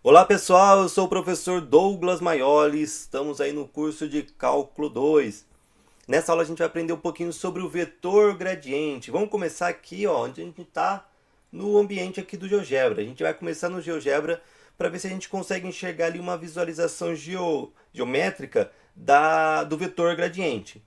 Olá pessoal, eu sou o professor Douglas Maioli, estamos aí no curso de Cálculo 2. Nessa aula a gente vai aprender um pouquinho sobre o vetor gradiente. Vamos começar aqui, ó, onde a gente está no ambiente aqui do GeoGebra. A gente vai começar no GeoGebra para ver se a gente consegue enxergar ali uma visualização geométrica do vetor gradiente.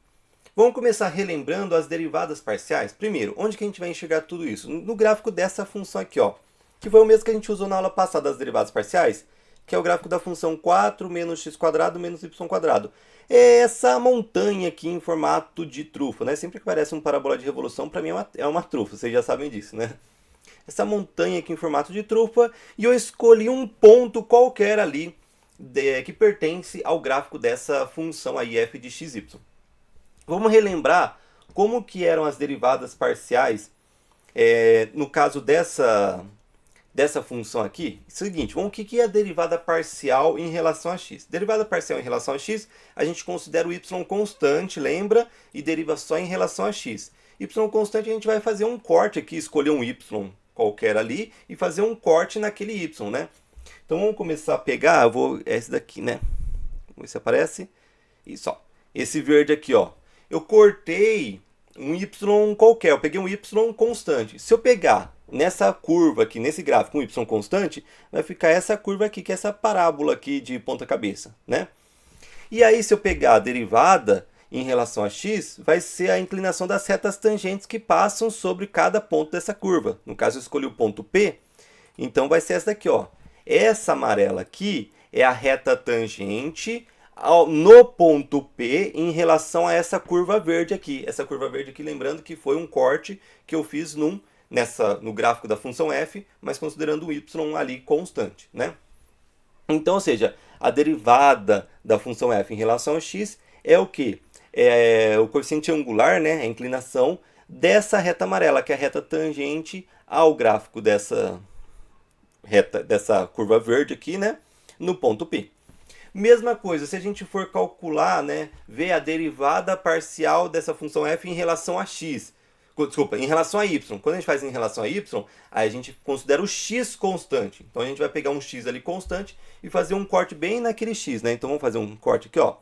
Vamos começar relembrando as derivadas parciais. Primeiro, onde que a gente vai enxergar tudo isso? No gráfico dessa função aqui, ó, que foi o mesmo que a gente usou na aula passada das derivadas parciais, que é o gráfico da função 4 menos x² menos y². É essa montanha aqui em formato de trufa, né? Sempre que parece um parabola de revolução, para mim é uma trufa, vocês já sabem disso, né? Essa montanha aqui em formato de trufa, e eu escolhi um ponto qualquer ali que pertence ao gráfico dessa função aí f de xy. Vamos relembrar como que eram as derivadas parciais no caso dessa função aqui. Seguinte, o que é a derivada parcial em relação a x? Derivada parcial em relação a x, a gente considera o y constante, lembra? E deriva só em relação a x. Y constante, a gente vai fazer um corte aqui, escolher um y qualquer ali e fazer um corte naquele y, né? Então vamos começar a pegar, esse daqui, né? Vamos ver se aparece. Isso, ó. Esse verde aqui, ó. Eu cortei um y qualquer, eu peguei um y constante. Se eu pegar nessa curva aqui, nesse gráfico, um y constante, vai ficar essa curva aqui, que é essa parábola aqui de ponta cabeça, né? E aí, se eu pegar a derivada em relação a x, vai ser a inclinação das retas tangentes que passam sobre cada ponto dessa curva. No caso, eu escolhi o ponto P, então vai ser essa daqui, ó. Essa amarela aqui é a reta tangente no ponto P em relação a essa curva verde aqui. Essa curva verde aqui, lembrando que foi um corte que eu fiz no gráfico da função f, mas considerando o y ali constante, né? Então, ou seja, a derivada da função f em relação a x é o quê? É o coeficiente angular, né? A inclinação dessa reta amarela, que é a reta tangente ao gráfico dessa curva verde aqui, né? No ponto P. Mesma coisa, se a gente for calcular, né, ver a derivada parcial dessa função f em relação a x. Desculpa, em relação a y. Quando a gente faz em relação a y, aí a gente considera o x constante. Então a gente vai pegar um x ali constante e fazer um corte bem naquele x, né? Então vamos fazer um corte aqui, ó.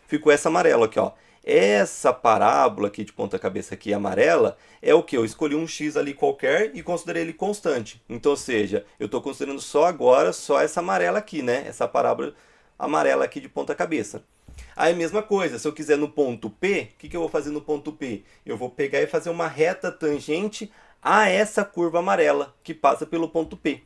Ficou essa amarela aqui, ó. Essa parábola aqui de ponta cabeça aqui amarela é o que? Eu escolhi um x ali qualquer e considerei ele constante. Então, ou seja, eu estou considerando só agora, só essa amarela aqui, né? Essa parábola amarela aqui de ponta cabeça. Aí, mesma coisa, se eu quiser no ponto P, o que eu vou fazer no ponto P? Eu vou pegar e fazer uma reta tangente a essa curva amarela que passa pelo ponto P.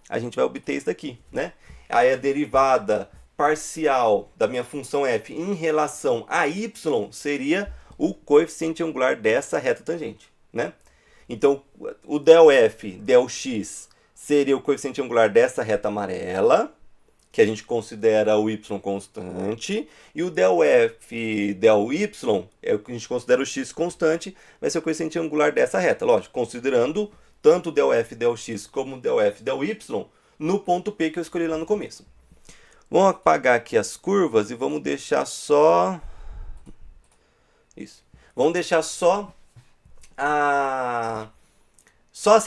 A gente vai obter isso daqui, né? Aí a derivada parcial da minha função f em relação a y seria o coeficiente angular dessa reta tangente, né? Então, o del f, del x seria o coeficiente angular dessa reta amarela, que a gente considera o y constante, e o del f, del y, é o que a gente considera o x constante, vai ser o coeficiente angular dessa reta, lógico, considerando tanto o del f, del x, como o del f, del y, no ponto P que eu escolhi lá no começo. Vamos apagar aqui as curvas e vamos deixar só... Isso. Vamos deixar só as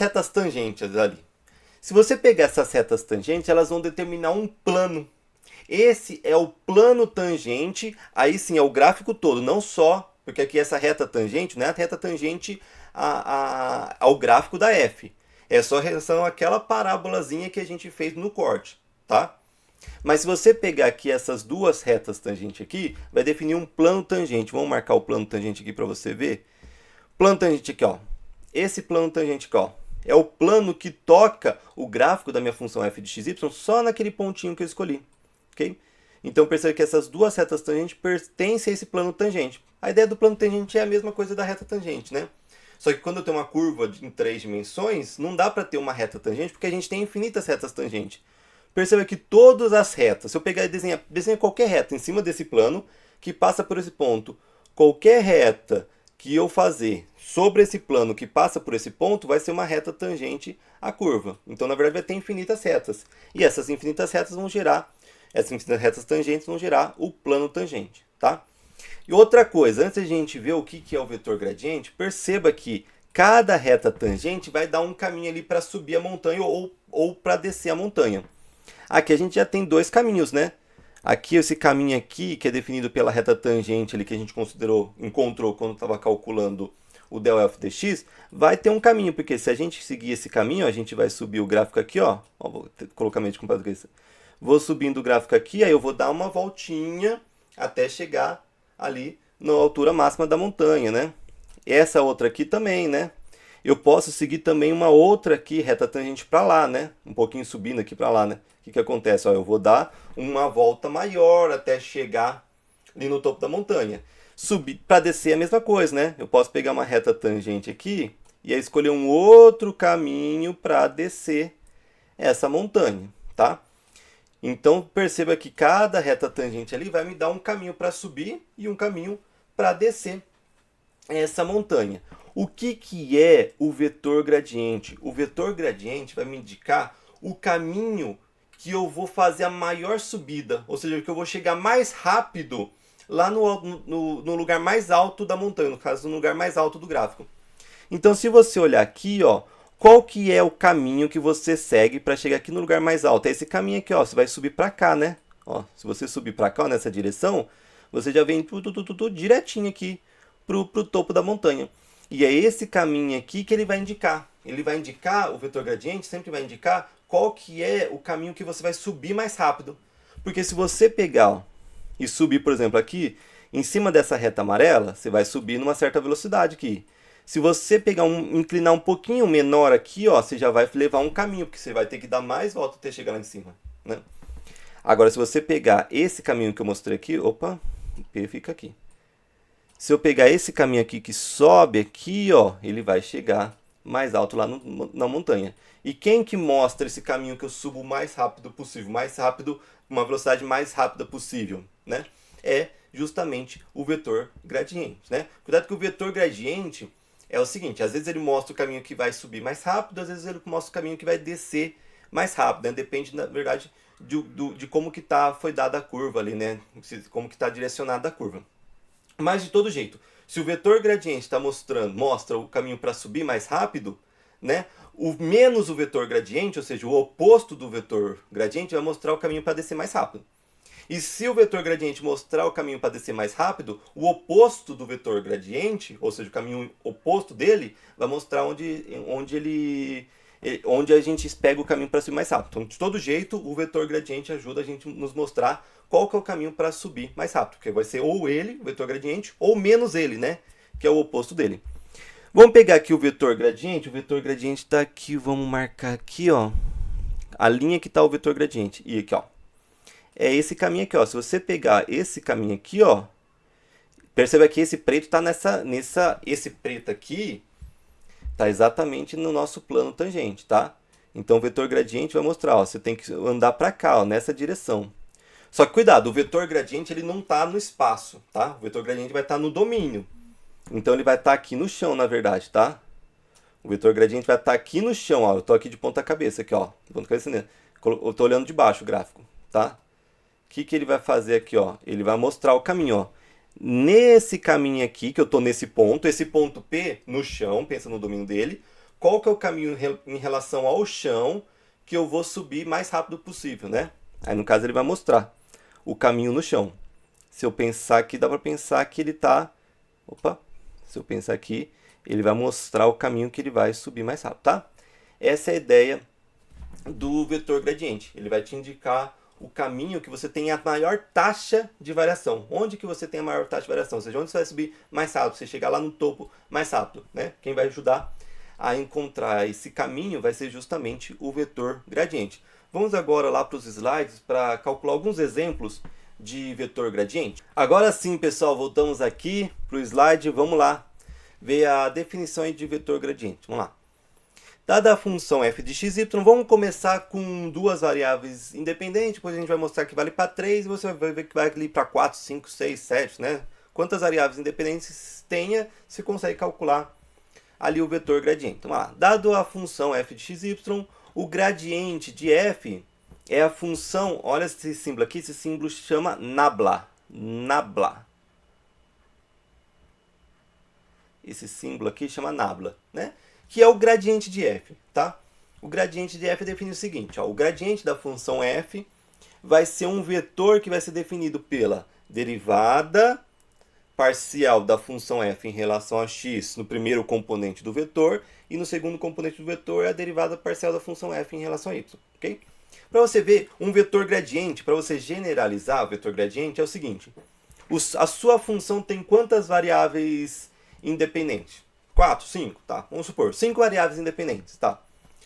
retas tangentes ali. Se você pegar essas retas tangentes, elas vão determinar um plano. Esse é o plano tangente, aí sim é o gráfico todo, não só, porque aqui essa reta tangente não é a reta tangente ao gráfico da f. É só em relação àquela parábolazinha que a gente fez no corte, tá? Mas se você pegar aqui essas duas retas tangentes aqui, vai definir um plano tangente. Vamos marcar o plano tangente aqui para você ver. Plano tangente aqui, ó. Esse plano tangente aqui, ó. É o plano que toca o gráfico da minha função f de xy só naquele pontinho que eu escolhi. Ok? Então perceba que essas duas retas tangentes pertencem a esse plano tangente. A ideia do plano tangente é a mesma coisa da reta tangente, né? Só que quando eu tenho uma curva em 3 dimensões, não dá para ter uma reta tangente, porque a gente tem infinitas retas tangentes. Perceba que todas as retas, se eu pegar e desenhar qualquer reta em cima desse plano, que passa por esse ponto, qualquer reta que eu fazer sobre esse plano que passa por esse ponto, vai ser uma reta tangente à curva. Então, na verdade, vai ter infinitas retas. E essas infinitas retas tangentes vão gerar o plano tangente, tá? E outra coisa, antes de a gente ver o que é o vetor gradiente, perceba que cada reta tangente vai dar um caminho ali para subir a montanha ou para descer a montanha. Aqui a gente já tem dois caminhos, né? Aqui, esse caminho aqui, que é definido pela reta tangente ali que a gente encontrou quando estava calculando o del f dx, vai ter um caminho, porque se a gente seguir esse caminho, a gente vai subir o gráfico aqui, ó vou colocar meio de comparado com isso. Vou subindo o gráfico aqui, aí eu vou dar uma voltinha até chegar ali na altura máxima da montanha, né? Essa outra aqui também, né? Eu posso seguir também uma outra aqui, reta tangente para lá, né? Um pouquinho subindo aqui para lá, né? O que acontece? Ó, eu vou dar uma volta maior até chegar ali no topo da montanha. Subir para descer é a mesma coisa, né? Eu posso pegar uma reta tangente aqui e aí escolher um outro caminho para descer essa montanha, tá? Então perceba que cada reta tangente ali vai me dar um caminho para subir e um caminho para descer essa montanha. O que é o vetor gradiente? O vetor gradiente vai me indicar o caminho que eu vou fazer a maior subida, ou seja, que eu vou chegar mais rápido lá no lugar mais alto da montanha, no caso, no lugar mais alto do gráfico. Então, se você olhar aqui, ó, qual que é o caminho que você segue para chegar aqui no lugar mais alto? É esse caminho aqui, ó, você vai subir para cá, né? Ó, se você subir para cá, ó, nessa direção, você já vem tudo direitinho aqui pro topo da montanha. E é esse caminho aqui que ele vai indicar. Ele vai indicar, o vetor gradiente sempre vai indicar qual que é o caminho que você vai subir mais rápido. Porque se você pegar, ó, e subir, por exemplo, aqui, em cima dessa reta amarela, você vai subir numa certa velocidade aqui. Se você pegar inclinar um pouquinho menor aqui, ó, você já vai levar um caminho, porque você vai ter que dar mais volta até chegar lá em cima, né? Agora, se você pegar esse caminho que eu mostrei aqui, opa, o P fica aqui. Se eu pegar esse caminho aqui que sobe aqui, ó, ele vai chegar mais alto lá na montanha. E quem que mostra esse caminho que eu subo o mais rápido possível, mais rápido, uma velocidade mais rápida possível, né? É justamente o vetor gradiente, né? Cuidado que o vetor gradiente é o seguinte, às vezes ele mostra o caminho que vai subir mais rápido, às vezes ele mostra o caminho que vai descer mais rápido, né? Depende, na verdade, de como que foi dada a curva ali, né? Como que está direcionada a curva. Mas de todo jeito, se o vetor gradiente mostra o caminho para subir mais rápido, né? O menos o vetor gradiente, ou seja, o oposto do vetor gradiente, vai mostrar o caminho para descer mais rápido. E se o vetor gradiente mostrar o caminho para descer mais rápido, o oposto do vetor gradiente, ou seja, o caminho oposto dele, vai mostrar onde a gente pega o caminho para subir mais rápido. Então, de todo jeito, o vetor gradiente ajuda a gente a nos mostrar qual que é o caminho para subir mais rápido, que vai ser ou ele, o vetor gradiente, ou menos ele, né, que é o oposto dele. Vamos pegar aqui o vetor gradiente está aqui, vamos marcar aqui, ó, a linha que está o vetor gradiente, e aqui, ó, é esse caminho aqui, ó. Se você pegar esse caminho aqui, ó, perceba que esse preto está esse preto aqui está exatamente no nosso plano tangente, tá? Então o vetor gradiente vai mostrar, ó, você tem que andar para cá, ó, nessa direção. Só que cuidado, o vetor gradiente ele não está no espaço, tá? O vetor gradiente vai estar no domínio. Então ele vai estar aqui no chão, na verdade, tá? O vetor gradiente vai estar aqui no chão, ó. Eu tô aqui de ponta cabeça aqui, ó. Ponta cabeça, né? Eu tô olhando de baixo o gráfico, tá? O que ele vai fazer aqui, ó? Ele vai mostrar o caminho, ó. Nesse caminho aqui, que eu tô nesse ponto, esse ponto P no chão, pensa no domínio dele, qual que é o caminho em relação ao chão que eu vou subir mais rápido possível, né? Aí no caso ele vai mostrar o caminho no chão. Se eu pensar aqui, dá para pensar que ele tá... Opa! Se eu pensar aqui, ele vai mostrar o caminho que ele vai subir mais rápido, tá? Essa é a ideia do vetor gradiente. Ele vai te indicar o caminho que você tem a maior taxa de variação. Onde que você tem a maior taxa de variação? Ou seja, onde você vai subir mais rápido, você chegar lá no topo mais rápido, né? Quem vai ajudar a encontrar esse caminho vai ser justamente o vetor gradiente. Vamos agora lá para os slides para calcular alguns exemplos de vetor gradiente. Agora sim, pessoal, voltamos aqui para o slide. Vamos lá ver a definição de vetor gradiente. Vamos lá. Dada a função f de xy, vamos começar com duas variáveis independentes, depois a gente vai mostrar que vale para 3 e você vai ver que vale para 4, 5, 6, 7, né? Quantas variáveis independentes tenha, você consegue calcular ali o vetor gradiente. Então, dado a função f de xy, o gradiente de f é a função, olha esse símbolo aqui, esse símbolo chama nabla. Nabla. Esse símbolo aqui chama nabla, né? Que é o gradiente de f, tá? O gradiente de f define o seguinte, ó, o gradiente da função f vai ser um vetor que vai ser definido pela derivada parcial da função f em relação a x no primeiro componente do vetor e no segundo componente do vetor é a derivada parcial da função f em relação a y, ok? Para você ver um vetor gradiente, para você generalizar o vetor gradiente é o seguinte, a sua função tem quantas variáveis independentes? 4, 5, tá? Vamos supor, 5 variáveis independentes, tá?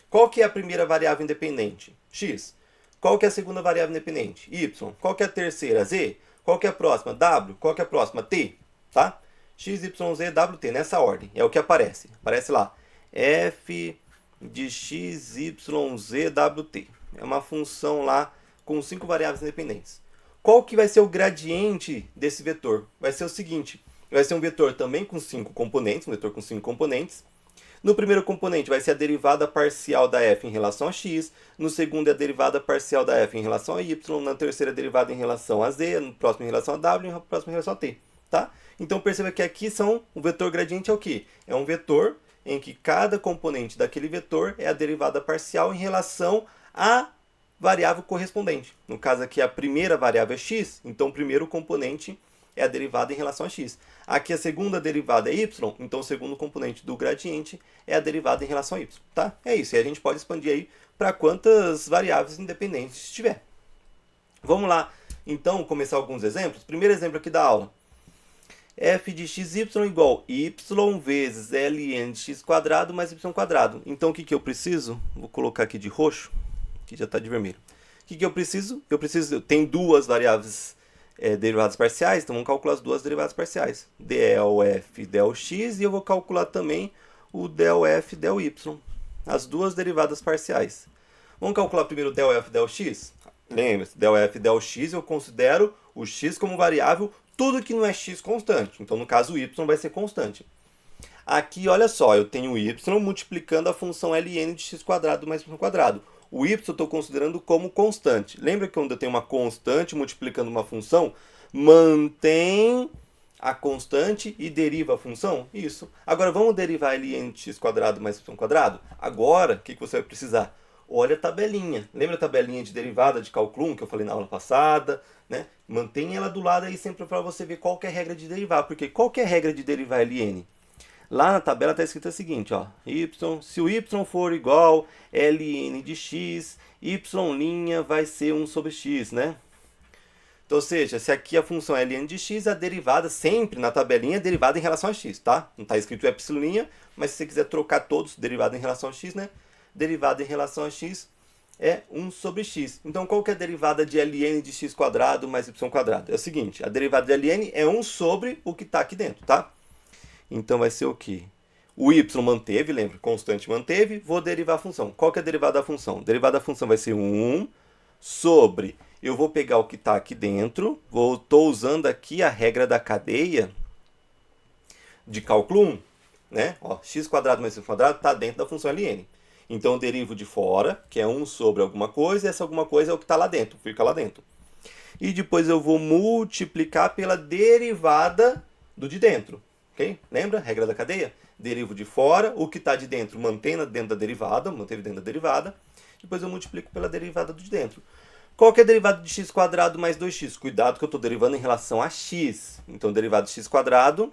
Qual que é a primeira variável independente? X. Qual que é a segunda variável independente? Y. Qual que é a terceira? Z. Qual que é a próxima? W. Qual que é a próxima? T. Tá? X, Y, Z, W, T. Nessa ordem. É o que aparece. Aparece lá. F de X, Y, Z, W, T. É uma função lá com 5 variáveis independentes. Qual que vai ser o gradiente desse vetor? Vai ser o seguinte. Vai ser um vetor também com 5 componentes. Um vetor com 5 componentes. No primeiro componente vai ser a derivada parcial da f em relação a x, no segundo é a derivada parcial da f em relação a y, na terceira derivada em relação a z, no próximo em relação a w e no próximo em relação a t. Tá? Então perceba que aqui o vetor gradiente é o quê? É um vetor em que cada componente daquele vetor é a derivada parcial em relação à variável correspondente. No caso aqui a primeira variável é x, então o primeiro componente é a derivada em relação a x. Aqui a segunda derivada é y, então o segundo componente do gradiente é a derivada em relação a y. Tá? É isso, e a gente pode expandir aí para quantas variáveis independentes tiver. Vamos lá, então, começar alguns exemplos. Primeiro exemplo aqui da aula. f de xy igual y vezes ln de x quadrado mais y quadrado. Então, o que eu preciso? Vou colocar aqui de roxo, que já está de vermelho. O que eu preciso? Eu tenho duas variáveis derivadas parciais, então vamos calcular as duas derivadas parciais. Del f, del x, e eu vou calcular também o del f, del y. As duas derivadas parciais. Vamos calcular primeiro del f, del x? Lembre-se, del f, del x eu considero o x como variável, tudo que não é x constante. Então, no caso, o y vai ser constante. Aqui, olha só, eu tenho y multiplicando a função ln de x quadrado mais y quadrado. O y eu estou considerando como constante. Lembra que quando eu tenho uma constante multiplicando uma função, mantém a constante e deriva a função? Isso. Agora vamos derivar ln de x quadrado mais y quadrado? Agora, o que você vai precisar? Olha a tabelinha. Lembra a tabelinha de derivada de cálculo 1 que eu falei na aula passada? Né? Mantenha ela do lado aí sempre para você ver qual que é a regra de derivar. Porque qual que é a regra de derivar ln? Lá na tabela está escrito o seguinte, ó, se o y for igual ln de x, y' vai ser 1 sobre x, né? Então, ou seja, se aqui a função é ln de x, a derivada sempre na tabelinha é derivada em relação a x, tá? Não está escrito epsiloninha, mas se você quiser trocar todos, derivada em relação a x, né? Derivada em relação a x é 1 sobre x. Então, qual que é a derivada de ln de x quadrado mais y quadrado? É o seguinte, a derivada de ln é 1 sobre o que está aqui dentro, tá? Então vai ser o quê? O y manteve, lembra? Constante manteve. Vou derivar a função. Qual que é a derivada da função? A derivada da função vai ser 1 sobre... Eu vou pegar o que está aqui dentro. Estou usando aqui a regra da cadeia de cálculo 1. Né? Ó, x quadrado mais y quadrado está dentro da função ln. Então eu derivo de fora, que é 1 sobre alguma coisa. E essa alguma coisa é o que está lá dentro. Fica lá dentro. E depois eu vou multiplicar pela derivada do de dentro. Okay? Lembra? Regra da cadeia? Derivo de fora, o que está de dentro mantém dentro da derivada, manteve dentro da derivada. Depois eu multiplico pela derivada do de dentro. Qual que é a derivada de x quadrado mais 2x? Cuidado que eu estou derivando em relação a x. Então, derivada de x quadrado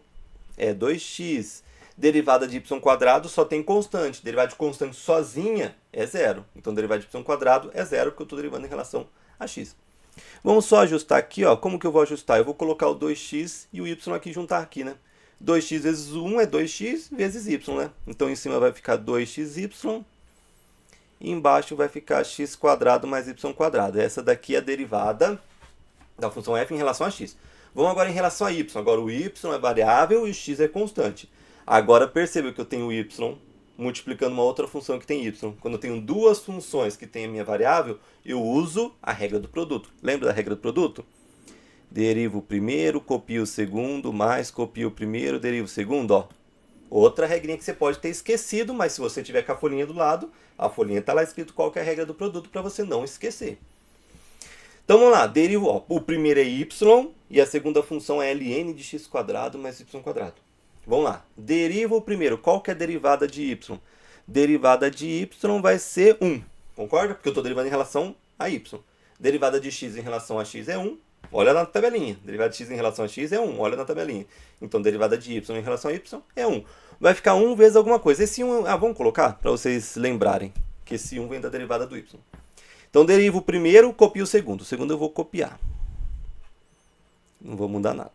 é 2x. Derivada de y quadrado só tem constante. Derivada de constante sozinha é zero. Então, derivada de y quadrado é zero, porque eu estou derivando em relação a x. Vamos só ajustar aqui, ó. Como que eu vou ajustar? Eu vou colocar o 2x e o y aqui, juntar aqui, né? 2x vezes 1 é 2x vezes y, né? Então, em cima vai ficar 2xy e embaixo vai ficar x quadrado mais y quadrado. Essa daqui é a derivada da função f em relação a x. Vamos agora em relação a y. Agora, o y é variável e o x é constante. Agora, perceba que eu tenho y multiplicando uma outra função que tem y. Quando eu tenho duas funções que têm a minha variável, eu uso a regra do produto. Lembra da regra do produto? Derivo o primeiro, copio o segundo, mais copio o primeiro, derivo o segundo, ó. Outra regrinha que você pode ter esquecido, mas se você tiver com a folhinha do lado, a folhinha está lá escrito qual que é a regra do produto para você não esquecer. Então vamos lá, derivo, ó, o primeiro é y e a segunda função é ln de x quadrado mais y quadrado. Vamos lá, derivo o primeiro, qual que é a derivada de y? derivada de y vai ser 1. Concorda? Porque eu estou derivando em relação a y. Derivada de x em relação a x é 1. Olha na tabelinha. Derivada de x em relação a x é 1. Olha na tabelinha. Então, derivada de y em relação a y é 1. Vai ficar 1 vezes alguma coisa. Esse 1... vamos colocar para vocês lembrarem que esse 1 vem da derivada do y. Então, derivo o primeiro, copio o segundo. O segundo eu vou copiar. Não vou mudar nada.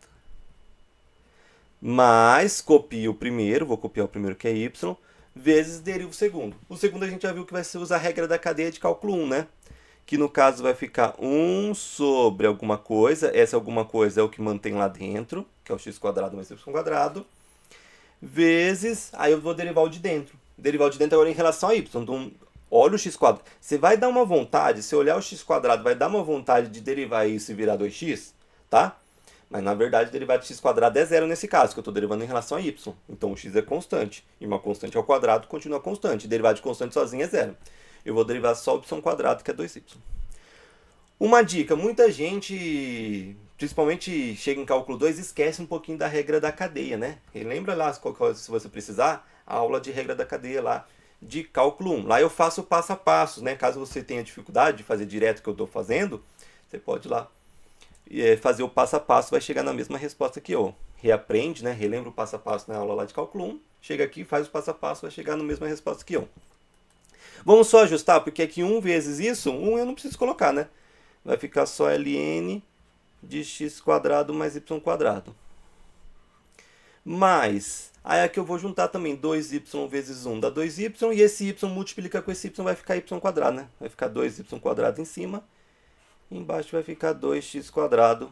Mas copio o primeiro, vou copiar o primeiro que é y, vezes derivo o segundo. O segundo a gente já viu que vai ser usar a regra da cadeia de cálculo 1, né? Que no caso vai ficar 1 sobre alguma coisa. Essa alguma coisa é o que mantém lá dentro, que é o x² mais y², vezes, aí eu vou derivar o de dentro. Derivar o de dentro agora em relação a y. Então, olha o x². Você vai dar uma vontade, se olhar o x², vai dar uma vontade de derivar isso e virar 2x, tá? Mas na verdade, derivada de x² é zero nesse caso, que eu estou derivando em relação a y. Então o x é constante. E uma constante ao quadrado continua constante. Derivada de constante sozinha é zero. Eu vou derivar só o y², que é 2y. Uma dica, muita gente, principalmente chega em cálculo 2, esquece um pouquinho da regra da cadeia, né? E lembra lá, se você precisar, a aula de regra da cadeia lá de cálculo 1. Lá eu faço passo a passo, né? Caso você tenha dificuldade de fazer direto o que eu estou fazendo, você pode ir lá fazer o passo a passo, vai chegar na mesma resposta que eu. Reaprende, né? Relembra o passo a passo na aula lá de cálculo 1, chega aqui, faz o passo a passo, vai chegar na mesma resposta que eu. Vamos só ajustar, porque aqui 1 vezes isso, 1 eu não preciso colocar, né? Vai ficar só ln de x² mais y². Mas, aí aqui eu vou juntar também 2y vezes 1 dá 2y, e esse y multiplica com esse y, vai ficar y², né? Vai ficar 2y² em cima. Embaixo vai ficar 2x²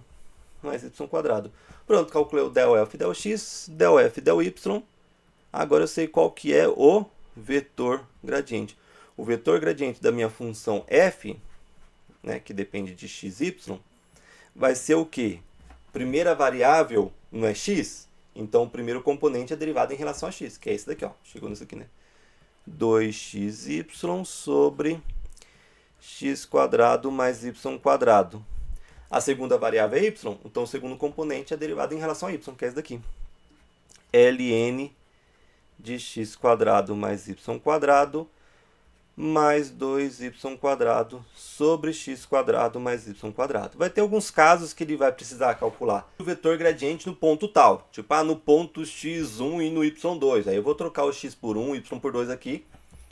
mais y². Pronto, calculei o del f del x, del f del y. Agora eu sei qual que é o vetor gradiente. O vetor gradiente da minha função f, né, que depende de x, y, vai ser o quê? Primeira variável não é x? Então o primeiro componente é derivado em relação a x, que é esse daqui, ó. Chegou nisso aqui, né? 2xy sobre x² mais y². A segunda variável é y, então o segundo componente é derivado em relação a y, que é esse daqui. ln de x² mais y² mais 2y² sobre x² mais y². Vai ter alguns casos que ele vai precisar calcular o vetor gradiente no ponto tal, tipo no ponto x1 e no y2. Aí eu vou trocar o x por 1, y por 2 aqui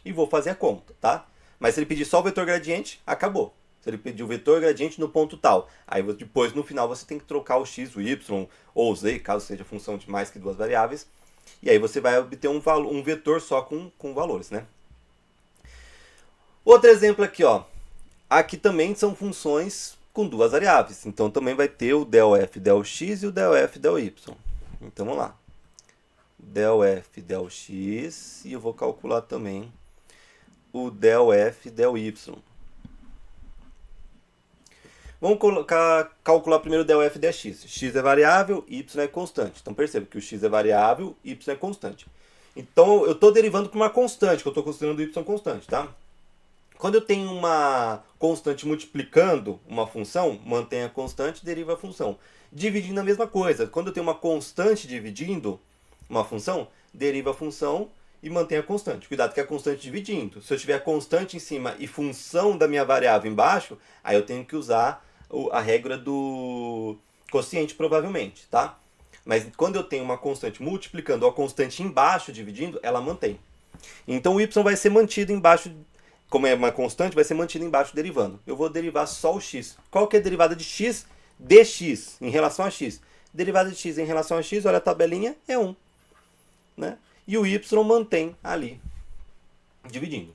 e vou fazer a conta, tá? Mas se ele pedir só o vetor gradiente, acabou. Se ele pedir o vetor gradiente no ponto tal, aí depois no final você tem que trocar o x, o y ou o z, caso seja função de mais que duas variáveis. E aí você vai obter um vetor só com valores, né? Outro exemplo aqui, ó. Aqui também são funções com duas variáveis. Então também vai ter o del f del x e o del f del y. Então vamos lá. Del f del x e eu vou calcular também o del f del y. Vamos calcular primeiro o del f del x. X é variável, y é constante. Então perceba que o x é variável, y é constante. Então eu estou derivando por uma constante, que eu estou considerando o y constante, tá? Quando eu tenho uma constante multiplicando uma função, mantém a constante, deriva a função. Dividindo a mesma coisa. Quando eu tenho uma constante dividindo uma função, deriva a função e mantém a constante. Cuidado que é a constante dividindo. Se eu tiver a constante em cima e função da minha variável embaixo, aí eu tenho que usar a regra do quociente provavelmente, tá? Mas quando eu tenho uma constante multiplicando ou a constante embaixo dividindo, ela mantém. Então o y vai ser mantido embaixo. Como é uma constante, vai ser mantido embaixo derivando. Eu vou derivar só o x. Qual que é a derivada de x? Dx em relação a x. Derivada de x em relação a x, olha a tabelinha, é 1. Né? E o y mantém ali, dividindo.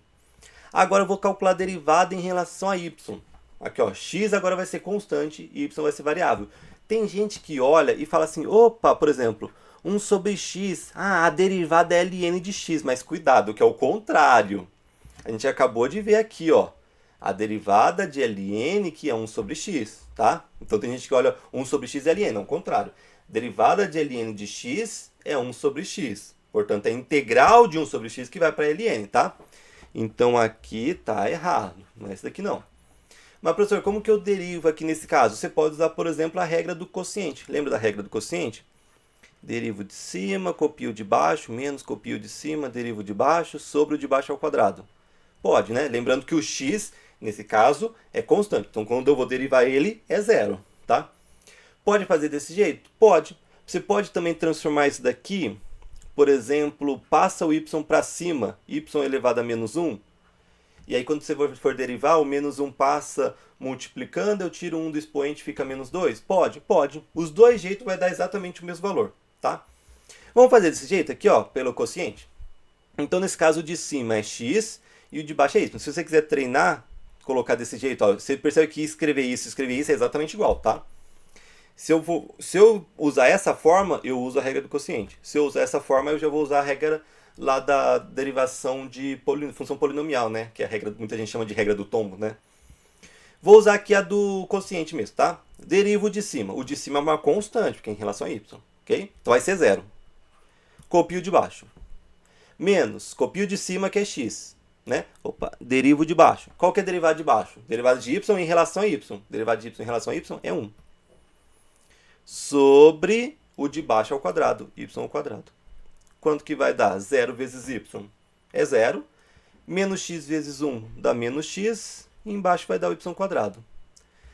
Agora eu vou calcular a derivada em relação a y. Aqui, ó, x agora vai ser constante e y vai ser variável. Tem gente que olha e fala assim, opa, por exemplo, 1 sobre x, a derivada é ln de x, mas cuidado, que é o contrário. A gente acabou de ver aqui, ó, a derivada de ln, que é 1 sobre x, tá? Então tem gente que olha 1 sobre x é ln, não, o contrário. Derivada de ln de x é 1 sobre x. Portanto, é a integral de 1 sobre x que vai para ln, tá? Então aqui tá errado, não é isso daqui não. Mas, professor, como que eu derivo aqui nesse caso? Você pode usar, por exemplo, a regra do quociente. Lembra da regra do quociente? Derivo de cima, copio de baixo, menos copio de cima, derivo de baixo, sobre o de baixo ao quadrado. Pode, né? Lembrando que o x, nesse caso, é constante. Então, quando eu vou derivar ele, é zero, tá? Pode fazer desse jeito? Pode. Você pode também transformar isso daqui, por exemplo, passa o y para cima, y elevado a menos 1. E aí, quando você for derivar, o menos 1 passa multiplicando, eu tiro 1 do expoente, fica menos 2? Pode, pode. Os dois jeitos vai dar exatamente o mesmo valor, tá? Vamos fazer desse jeito aqui, ó, pelo quociente. Então, nesse caso, o de cima é x e o de baixo é y. Se você quiser treinar, colocar desse jeito, ó, você percebe que escrever isso é exatamente igual, tá? Se eu usar essa forma, eu uso a regra do quociente. Se eu usar essa forma, eu já vou usar a regra lá da derivação de função polinomial, né? Que é a regra, muita gente chama de regra do tombo, né? Vou usar aqui a do quociente mesmo, tá? Derivo de cima. O de cima é uma constante, porque é em relação a y, ok? Então vai ser zero. Copio de baixo. Menos, copio de cima, que é x, né? Opa, derivo de baixo. Qual que é derivado de baixo? Derivado de y em relação a y. Derivado de y em relação a y é 1. Sobre o de baixo ao quadrado, y ao quadrado. Quanto que vai dar? 0 vezes y é 0. Menos x vezes 1 dá menos x. E embaixo vai dar o y quadrado.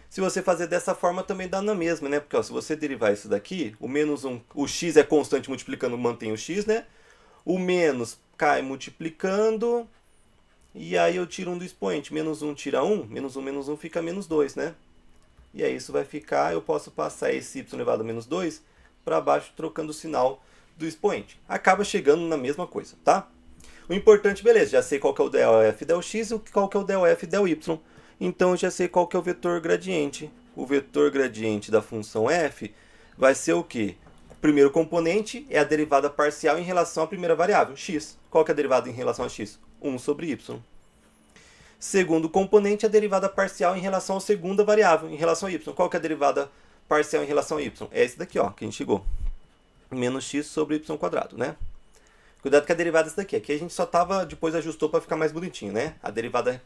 Se você fazer dessa forma, também dá na mesma, né? Porque ó, se você derivar isso daqui, o menos 1, o x é constante multiplicando, mantém o x, né? O menos cai multiplicando. E aí eu tiro 1 do expoente. Menos 1 tira 1. Menos 1 fica menos 2, né? E aí isso vai ficar, eu posso passar esse y elevado a menos 2 para baixo, trocando o sinal do expoente. Acaba chegando na mesma coisa, tá? O importante, beleza, já sei qual que é o del f del x e qual que é o del f del y. Então eu já sei qual que é o vetor gradiente. O vetor gradiente da função f vai ser o quê? O primeiro componente é a derivada parcial em relação à primeira variável, x. Qual que é a derivada em relação a x? 1 sobre y. Segundo componente é a derivada parcial em relação à segunda variável, em relação a y. Qual que é a derivada parcial em relação a y? É esse daqui, ó, que a gente chegou. Menos x sobre y quadrado, né? Cuidado que a derivada é essa daqui. Aqui a gente só tava, depois ajustou para ficar mais bonitinho, né? A derivada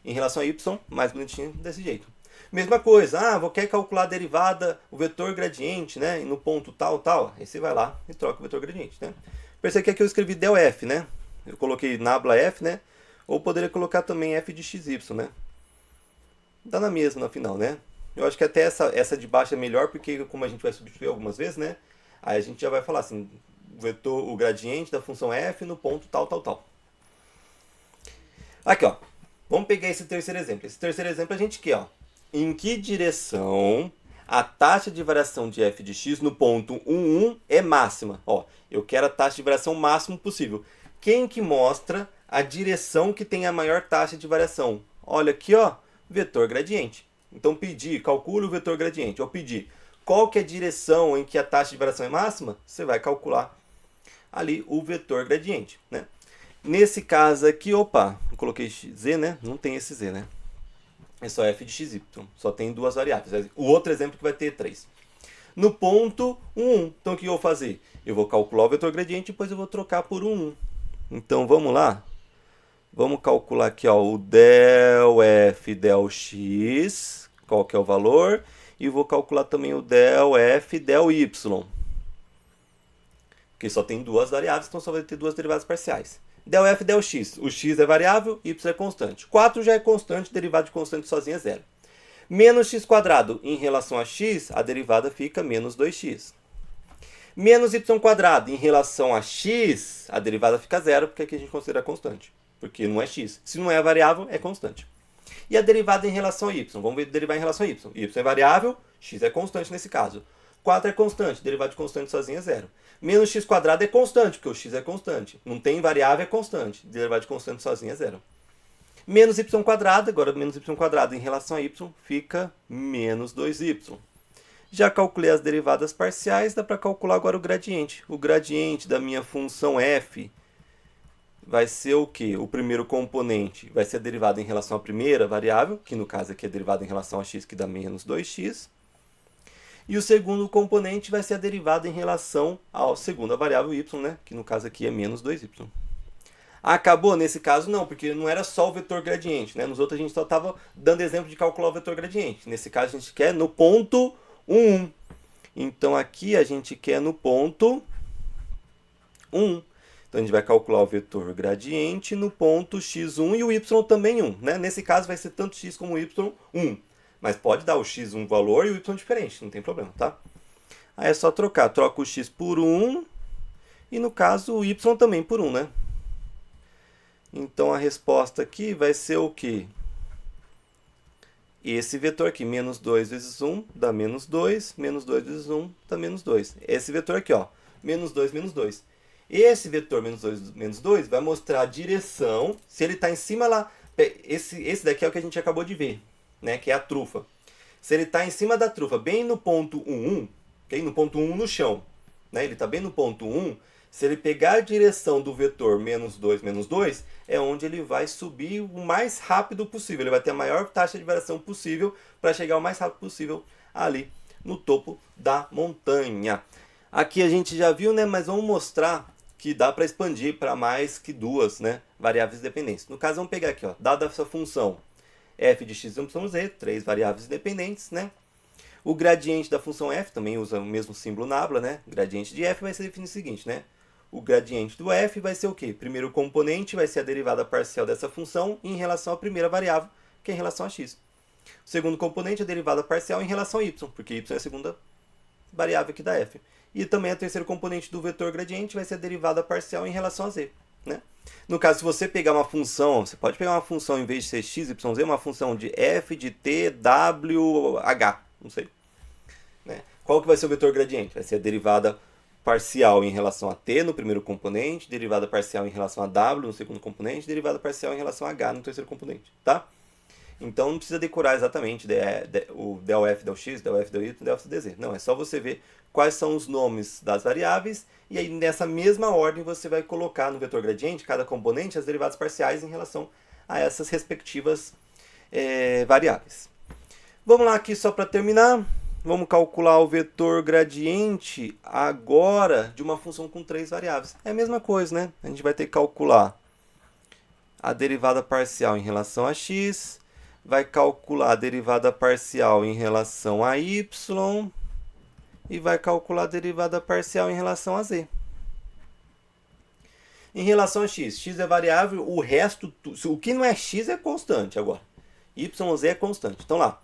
em relação a y, mais bonitinho desse jeito. Mesma coisa, quer calcular a derivada, o vetor gradiente, né? No ponto tal, tal. Aí você vai lá e troca o vetor gradiente, né? Percebe que aqui eu escrevi del f, né? Eu coloquei nabla f, né? Ou poderia colocar também f de xy, né? Dá na mesma no final, né? Eu acho que até essa de baixo é melhor, porque como a gente vai substituir algumas vezes, né? Aí a gente já vai falar assim, o gradiente da função f no ponto tal, tal, tal. Aqui, ó. Vamos pegar esse terceiro exemplo. Esse terceiro exemplo a gente quer, ó. Em que direção a taxa de variação de f de x no ponto 1, é máxima? Ó, eu quero a taxa de variação máxima possível. Quem que mostra a direção que tem a maior taxa de variação? Olha aqui, ó, vetor gradiente. Então, calcule o vetor gradiente. Ou pedir qual que é a direção em que a taxa de variação é máxima, você vai calcular ali o vetor gradiente, né? Nesse caso aqui, opa, eu coloquei z, né? Não tem esse z, né? É só f de xy, só tem duas variáveis. O outro exemplo que vai ter 3. No ponto 1, então o que eu vou fazer? Eu vou calcular o vetor gradiente e depois eu vou trocar por 1. Então vamos lá. Vamos calcular aqui, ó, o del f del x, qual que é o valor, e vou calcular também o del f del y. Porque só tem duas variáveis, então só vai ter duas derivadas parciais. Del f del x, o x é variável, y é constante. 4 já é constante, derivada de constante sozinha é zero. Menos x quadrado em relação a x, a derivada fica menos 2x. Menos y quadrado em relação a x, a derivada fica zero, porque aqui a gente considera constante. Porque não é x. Se não é variável, é constante. E a derivada em relação a y? Vamos ver derivar em relação a y. Y é variável, x é constante nesse caso. 4 é constante, derivada de constante sozinha é zero. Menos x quadrado é constante, porque o x é constante. Não tem variável, é constante. Derivada de constante sozinha é zero. Menos y quadrado, agora menos y quadrado em relação a y, fica menos 2y. Já calculei as derivadas parciais, dá para calcular agora o gradiente. O gradiente da minha função f vai ser o quê? O primeiro componente vai ser a derivada em relação à primeira variável, que no caso aqui é a derivada em relação a x, que dá menos 2x. E o segundo componente vai ser a derivada em relação à segunda variável y, né? Que no caso aqui é menos 2y. Acabou? Nesse caso não, porque não era só o vetor gradiente, né? Nos outros a gente só estava dando exemplo de calcular o vetor gradiente. Nesse caso a gente quer no ponto 1. Então aqui a gente quer no ponto 1. Então a gente vai calcular o vetor gradiente no ponto x1 e o y também 1. Né? Nesse caso vai ser tanto x como y 1. Mas pode dar o x um valor e o y diferente, não tem problema, tá? Aí é só trocar. Troca o x por 1 e no caso o y também por 1, né? Então a resposta aqui vai ser o quê? Esse vetor aqui, menos 2 vezes 1 dá menos 2, menos 2 vezes 1 dá menos 2. Esse vetor aqui, ó, menos 2, menos 2. Esse vetor menos 2 vai mostrar a direção, se ele está em cima lá, esse daqui é o que a gente acabou de ver, né, que é a trufa. Se ele está em cima da trufa, bem no ponto 1, okay? No ponto 1 no chão, né, ele está bem no ponto 1, se ele pegar a direção do vetor menos 2, é onde ele vai subir o mais rápido possível. Ele vai ter a maior taxa de variação possível para chegar o mais rápido possível ali no topo da montanha. Aqui a gente já viu, né, mas vamos mostrar que dá para expandir para mais que duas, né, variáveis dependentes. No caso, vamos pegar aqui, ó, dada essa função f de x, y, z, três variáveis independentes, né? O gradiente da função f também usa o mesmo símbolo nabla, né? O gradiente de f vai ser definido o seguinte, né? O gradiente do f vai ser o quê? Primeiro componente vai ser a derivada parcial dessa função em relação à primeira variável, que é em relação a x. O segundo componente é a derivada parcial em relação a y, porque y é a segunda variável aqui da f. E também o terceiro componente do vetor gradiente vai ser a derivada parcial em relação a z, né? No caso, se você pegar uma função, você pode pegar uma função, em vez de ser x, y, z, uma função de f, de t, w, h, não sei. Né? Qual que vai ser o vetor gradiente? Vai ser a derivada parcial em relação a t no primeiro componente, derivada parcial em relação a w no segundo componente, derivada parcial em relação a h no terceiro componente, tá? Então não precisa decorar exatamente o del f, del x, del f, del y, del f, dz. Não, é só você ver quais são os nomes das variáveis e aí nessa mesma ordem você vai colocar no vetor gradiente, cada componente, as derivadas parciais em relação a essas respectivas variáveis. Vamos lá aqui só para terminar. Vamos calcular o vetor gradiente agora de uma função com três variáveis. É a mesma coisa, né? A gente vai ter que calcular a derivada parcial em relação a x, vai calcular a derivada parcial em relação a y e vai calcular a derivada parcial em relação a z. Em relação a x, x é variável, o resto, o que não é x é constante agora. Y, z é constante. Então lá,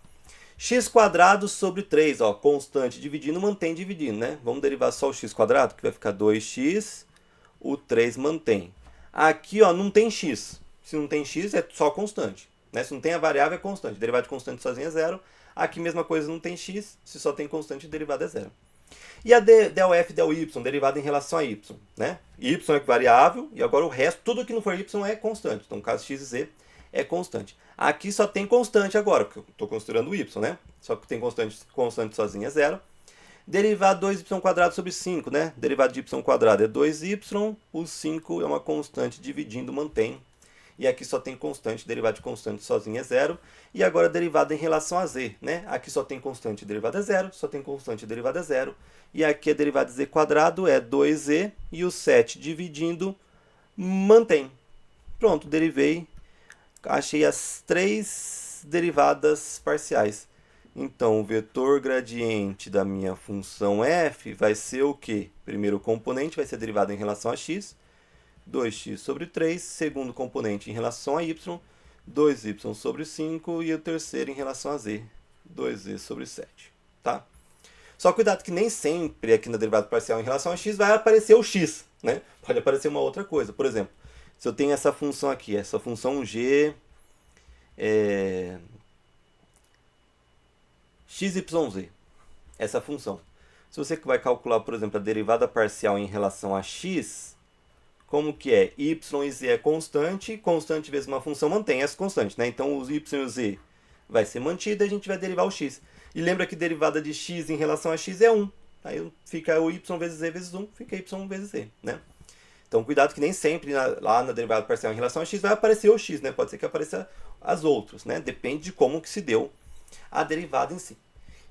x² sobre 3, ó, constante dividindo, mantém dividindo, né? Vamos derivar só o x², que vai ficar 2x, o 3 mantém. Aqui, ó, não tem x. Se não tem x, é só constante. Né? Se não tem a variável, é constante. Derivada de constante sozinha é zero. Aqui, mesma coisa, não tem x. Se só tem constante, a derivada é zero. E a del f, del y, derivada em relação a y. Né? Y é variável, e agora o resto, tudo que não for y é constante. Então, no caso x e z é constante. Aqui só tem constante agora, porque eu estou considerando o y, né? Só que tem constante sozinha é zero. Derivada 2y² sobre 5, né? Derivada de y² é 2y, o 5 é uma constante dividindo, mantém. E aqui só tem constante, derivada de constante sozinha é zero. E agora derivada em relação a z, né? Aqui só tem constante, derivada é zero, só tem constante, derivada é zero. E aqui a derivada de z² é 2z e o 7 dividindo, mantém. Pronto, derivei. Achei as três derivadas parciais. Então, o vetor gradiente da minha função f vai ser o quê? Primeiro componente vai ser derivada em relação a x, 2x sobre 3. Segundo componente em relação a y, 2y sobre 5. E o terceiro em relação a z, 2z sobre 7. Tá? Só cuidado que nem sempre aqui na derivada parcial em relação a x vai aparecer o x. Né? Pode aparecer uma outra coisa. Por exemplo, se eu tenho essa função aqui, essa função g xyz, essa função. Se você vai calcular, por exemplo, a derivada parcial em relação a x, como que é? Y e z é constante, constante vezes uma função mantém essa constante, né? Então, o y e o z vai ser mantido e a gente vai derivar o x. E lembra que derivada de x em relação a x é 1. Aí fica o y vezes z vezes 1, fica y vezes z, né? Então, cuidado que nem sempre lá na derivada parcial em relação a x vai aparecer o x, né? Pode ser que apareça as outras, né? Depende de como que se deu a derivada em si.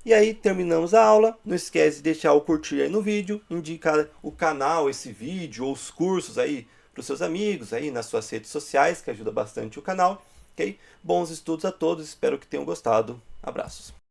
E aí, terminamos a aula. Não esquece de deixar o curtir aí no vídeo, indicar o canal, esse vídeo ou os cursos aí para os seus amigos aí nas suas redes sociais, que ajuda bastante o canal, ok? Bons estudos a todos, espero que tenham gostado. Abraços.